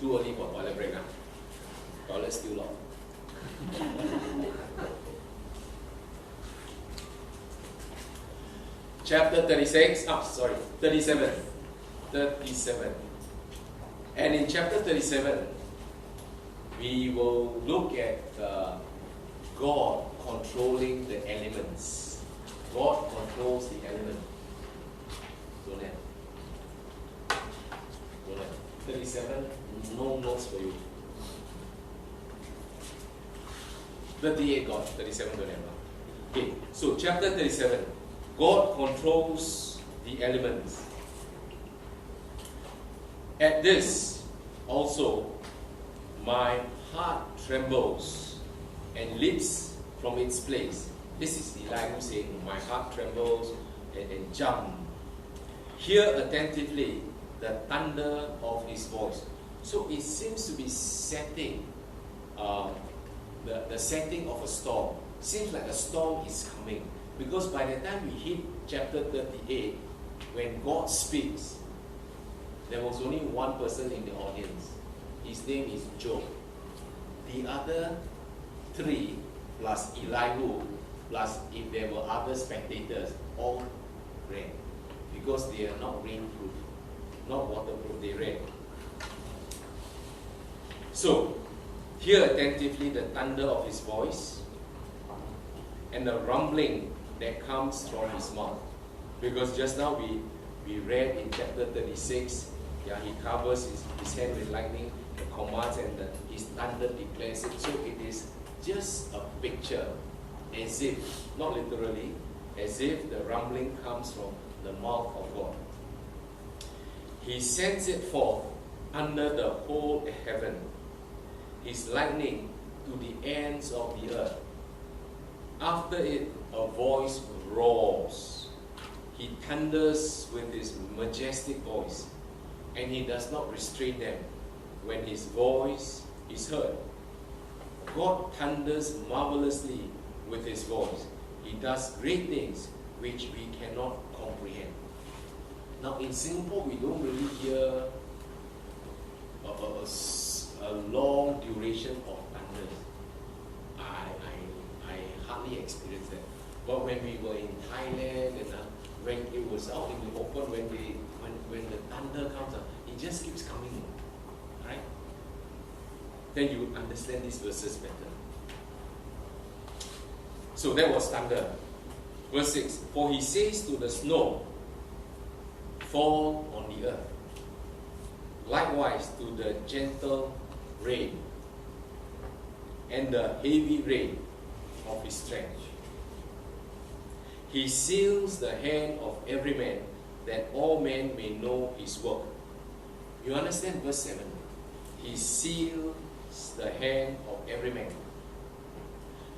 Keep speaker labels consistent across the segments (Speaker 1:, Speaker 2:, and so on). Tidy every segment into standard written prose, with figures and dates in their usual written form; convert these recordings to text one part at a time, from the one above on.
Speaker 1: Too early for toilet break now. Toilet still long. Chapter 36, 37. 37. And in chapter 37, we will look at God controlling the elements. God controls the element. Don't have. 37, no notes for you. 38 God, 37 don't have. Okay, so chapter 37. God controls the elements. At this also my heart trembles and leaps from its place. This is Elihu saying, my heart trembles and jump. Hear attentively the thunder of his voice. So it seems to be setting, the setting of a storm. Seems like a storm is coming. Because by the time we hit chapter 38, when God speaks, there was only one person in the audience. His name is Job. The other three, plus Elihu, plus if there were other spectators, all ran. Because they are not rainproof, not waterproof, they ran. So, hear attentively the thunder of his voice and the rumbling that comes from his mouth. Because just now we read in chapter 36, he covers his hand with lightning, the commands, and his thunder declares it. So it is just a picture, as if, not literally, as if the rumbling comes from the mouth of God. He sends it forth under the whole heaven, his lightning to the ends of the earth. After it, a voice roars. He thunders with his majestic voice, and he does not restrain them when his voice is heard. God thunders marvelously with his voice. He does great things which we cannot comprehend. Now in Singapore, we don't really hear a long duration of thunder. I hardly experienced that. But when we were in Thailand and when it was out in the open, when the thunder comes out, it just keeps coming, right? Then you understand these verses better. So that was thunder. Verse 6, for he says to the snow, fall on the earth. Likewise to the gentle rain and the heavy rain of his strength. He seals the hand of every man, that all men may know his work. You understand verse 7? He seals the hand of every man.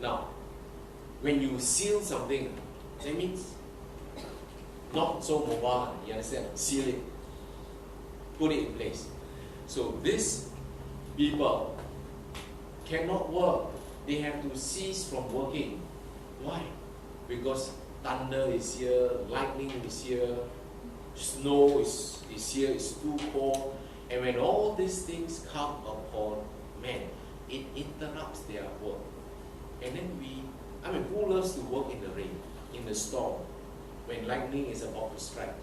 Speaker 1: Now, when you seal something, that means not so mobile, you understand? Seal it. Put it in place. So these people cannot work. They have to cease from working. Why? Because thunder is here, lightning is here, snow is here, it's too cold. And when all these things come upon men, it interrupts their work. And then who loves to work in the rain, in the storm, when lightning is about to strike?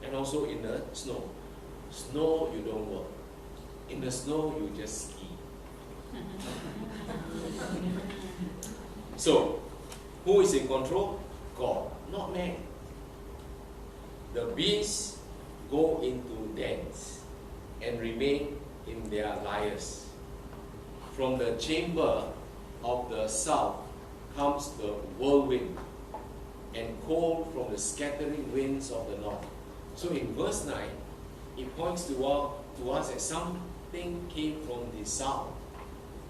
Speaker 1: And also in the snow. Snow, you don't work. In the snow, you just ski. So, who is in control? God, not man. The beasts go into dens and remain in their lairs. From the chamber of the south comes the whirlwind, and cold from the scattering winds of the north. So in verse 9, it points to us that something came from the south,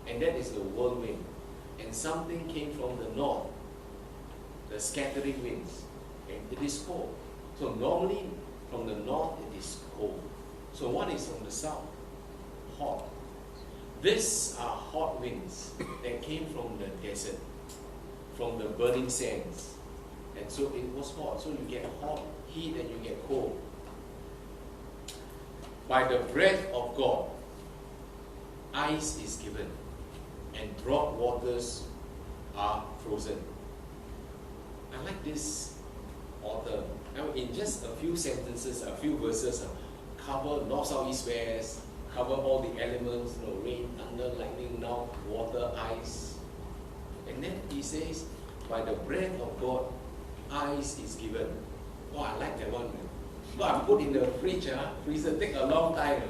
Speaker 1: and that is the whirlwind. And something came from the north, the scattering winds, and it is cold. So normally from the north it is cold. So what is from the south? Hot. These are hot winds that came from the desert, from the burning sands. And so it was hot. So you get hot, heat, and you get cold. By the breath of God, ice is given, and broad waters are frozen. I like this author. In just a few sentences, a few verses, cover north, south, east, west, cover all the elements, rain, thunder, lightning, now water, ice. And then he says, by the breath of God, ice is given. Wow, I like that one. But I put in the fridge, freezer take a long time.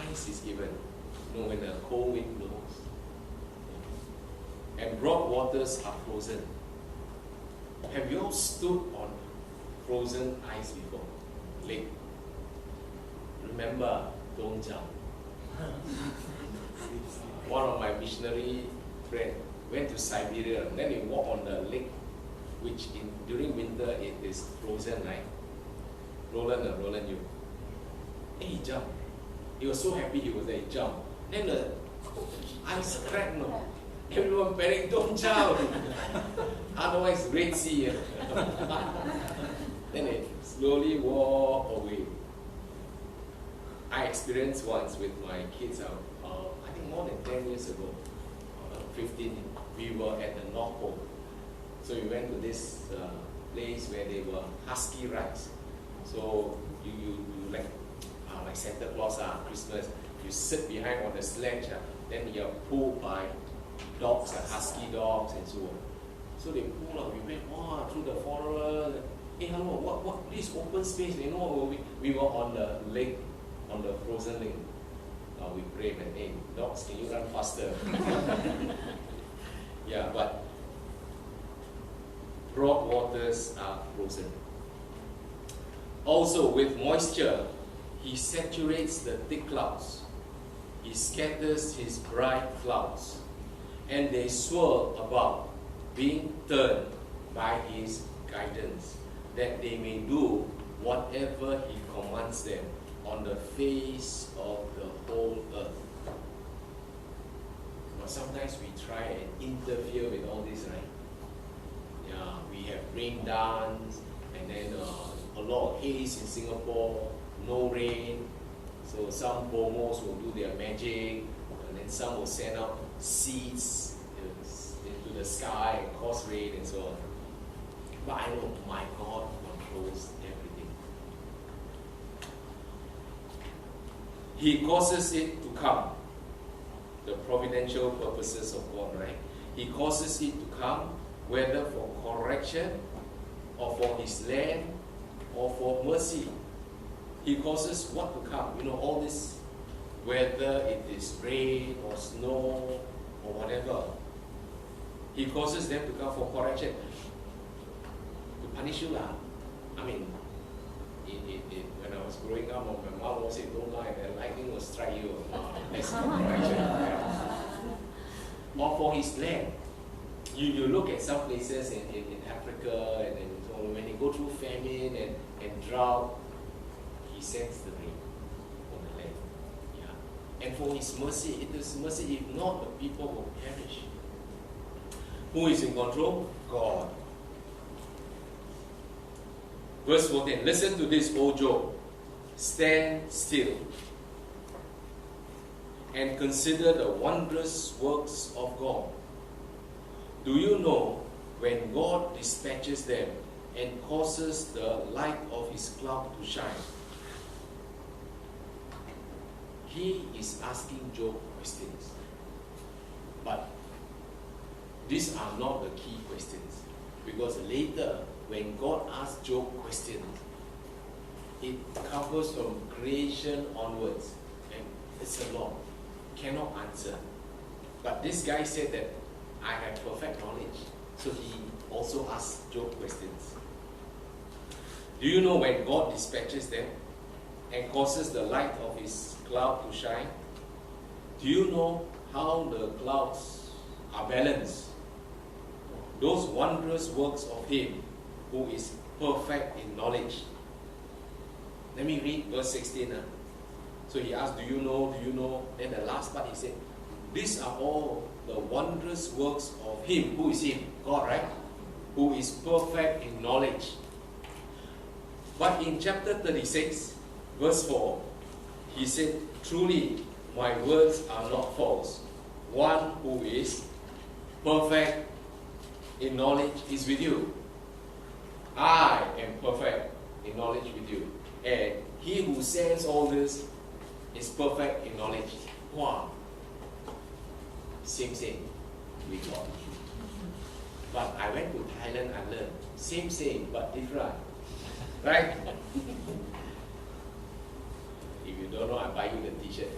Speaker 1: Ice is given. When the cold wind blows. And broad waters are frozen. Have you all stood on frozen ice before? Lake. Remember, don't jump. One of my missionary friends went to Siberia, and then he walked on the lake, which during winter it is frozen, right? Roland, you. And he jumped. He was so happy he was there, he jumped. Then the ice cracked, no. Everyone panicked, don't jump. Otherwise, Red Sea. Then it slowly walked away. I experienced once with my kids, I think more than 10 years ago, 15, we were at the North Pole. So we went to this place where they were husky rides. So you like Santa Claus, Christmas, you sit behind on the sledge, then you're pulled by dogs, husky dogs and so on. So they pull we went through the forest. Hey, hello, what this open space? We were on the lake, on the frozen lake. We prayed and hey, dogs, can you run faster? Yeah, but broad waters are frozen. Also, with moisture, he saturates the thick clouds. He scatters his bright clouds, and they swirl about, being turned by his guidance, that they may do whatever he commands them on the face of the whole earth. But sometimes we try and interfere with all this, right? Yeah, we have rain dance, and then a lot of haze in Singapore, no rain. So some pomos will do their magic, and then some will send out seeds into the sky and cause rain and so on. But I know my God controls everything. He causes it to come. The providential purposes of God, right? He causes it to come, whether for correction or for his land or for mercy. He causes what to come? All this, whether it is rain or snow or whatever. He causes them to come for correction. To punish you. I mean, when I was growing up, my mom always said, don't lie, and lightning will strike you. That's correction. Or for his land. You look at some places in Africa, and then when they go through famine and drought, he sends the rain on the land. Yeah. And for his mercy, it is mercy. If not, the people will perish. Who is in control? God. Verse 14. Listen to this, O Job. Stand still and consider the wondrous works of God. Do you know when God dispatches them and causes the light of his cloud to shine? He is asking Job questions. But these are not the key questions. Because later, when God asks Job questions, it covers from creation onwards. And it's a lot. Cannot answer. But this guy said that I have perfect knowledge. So he also asked Job questions. Do you know when God dispatches them and causes the light of his cloud to shine? Do you know how the clouds are balanced? Those wondrous works of him who is perfect in knowledge. Let me read verse 16. So he asked, do you know? Then the last part he said, these are all the wondrous works of him. Who is him? God, right? Who is perfect in knowledge. But in chapter 36, verse 4, he said, truly my words are not false. One who is perfect in knowledge is with you. I am perfect in knowledge with you. And he who sends all this is perfect in knowledge. Wow. Same with God. But I went to Thailand and learned. Same, but different. Right? If you don't know, I buy you the t-shirt.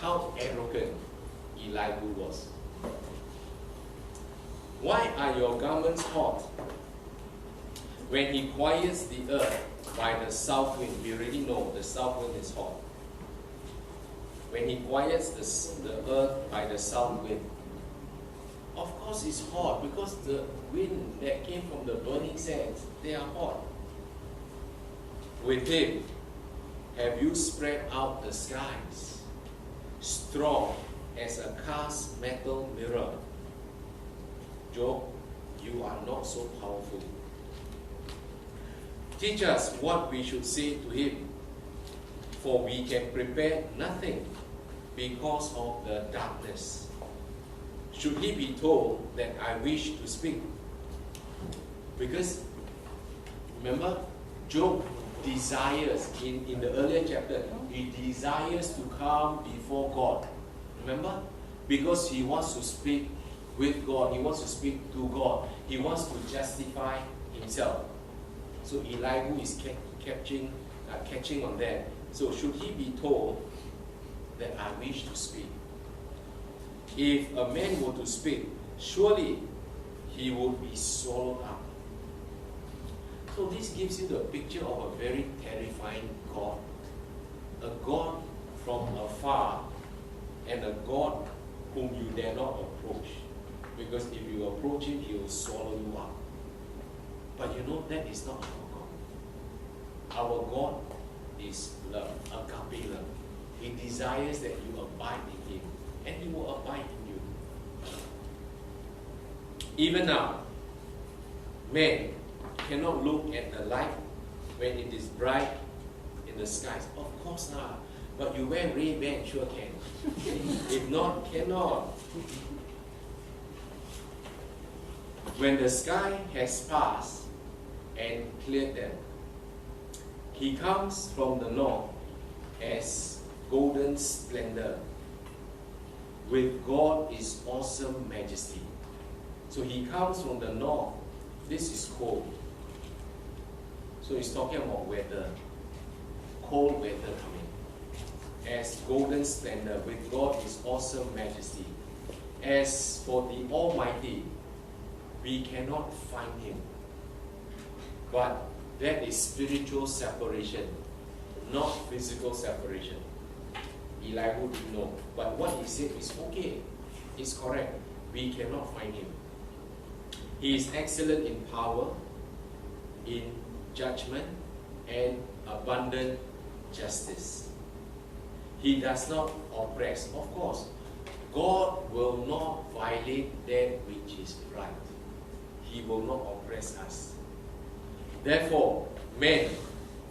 Speaker 1: How arrogant Elihu was. Why are your garments hot? When he quiets the earth by the south wind, we already know the south wind is hot. When he quiets the earth by the south wind, of course it's hot because the wind that came from the burning sands, they are hot. With him, have you spread out the skies, strong as a cast metal mirror? Job, you are not so powerful. Teach us what we should say to him, for we can prepare nothing because of the darkness. Should he be told that I wish to speak? Because, remember, Job desires, in the earlier chapter, he desires to come before God. Remember? Because he wants to speak with God. He wants to speak to God. He wants to justify himself. So Elihu is catching on that. So should he be told that I wish to speak? If a man were to speak, surely he would be swallowed up. So this gives you the picture of a very terrifying God. A God from afar, and a God whom you dare not approach. Because if you approach him, he will swallow you up. But you know, that is not our God. Our God is love, agape love. He desires that you abide in him, and he will abide in you. Even now, men cannot look at the light when it is bright in the skies. Of course not. But you wear Ray-Ban, sure can. If not, cannot. When the sky has passed and cleared them, he comes from the north as golden splendor, with God is awesome majesty. So he comes from the north. This is cold. So he's talking about weather, cold weather coming. As golden splendor, with God is awesome majesty. As for the Almighty, we cannot find him. But that is spiritual separation, not physical separation. Elihu didn't know. But what he said is okay. It's correct. We cannot find him. He is excellent in power, in judgment, and abundant justice. He does not oppress. Of course, God will not violate that which is right. He will not oppress us. Therefore, men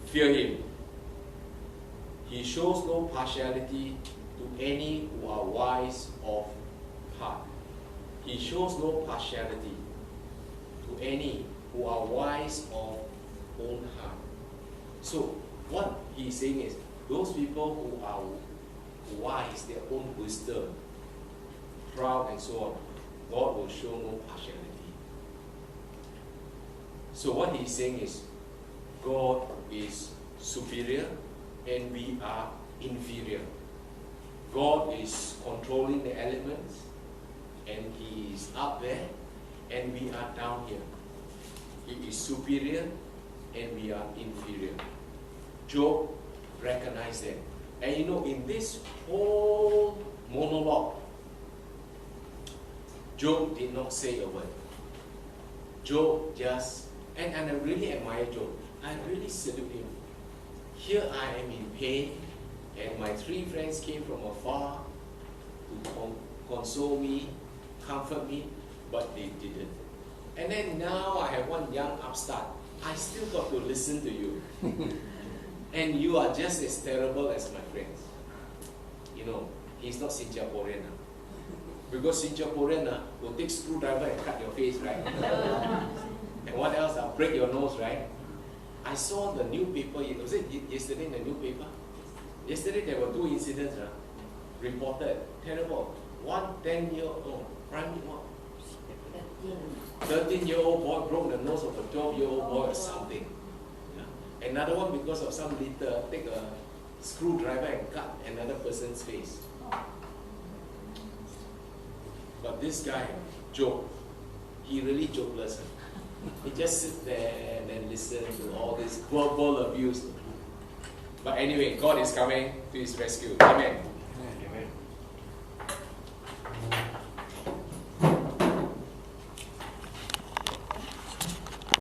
Speaker 1: fear him. He shows no partiality to any who are wise of heart. He shows no partiality to any who are wise of own heart. So, what he is saying is, those people who are wise, their own wisdom, proud and so on, God will show no partiality. So what he is saying is, God is superior and we are inferior. God is controlling the elements and he is up there and we are down here. He is superior and we are inferior. Job recognized that. And you know, in this whole monologue, Job did not say a word. Job just, and I really admire Job. I really salute him. Here I am in pain, and my three friends came from afar to console me, comfort me, but they didn't. And then now I have one young upstart I still got to listen to you. And you are just as terrible as my friends. You know, he's not Singaporean. Because Singaporean will take screwdriver and cut your face, right? And what else? Break your nose, right? I saw the new paper, was it yesterday in the new paper? Yesterday there were 2 incidents reported. Terrible. One 10-year-old, 13-year-old boy broke the nose of a 12-year-old boy or something. Yeah. Another one, because of some litter, take a screwdriver and cut another person's face. But this guy, Job, he really jokeless. He just sits there and then listens to all this verbal abuse. But anyway, God is coming to his rescue. Amen.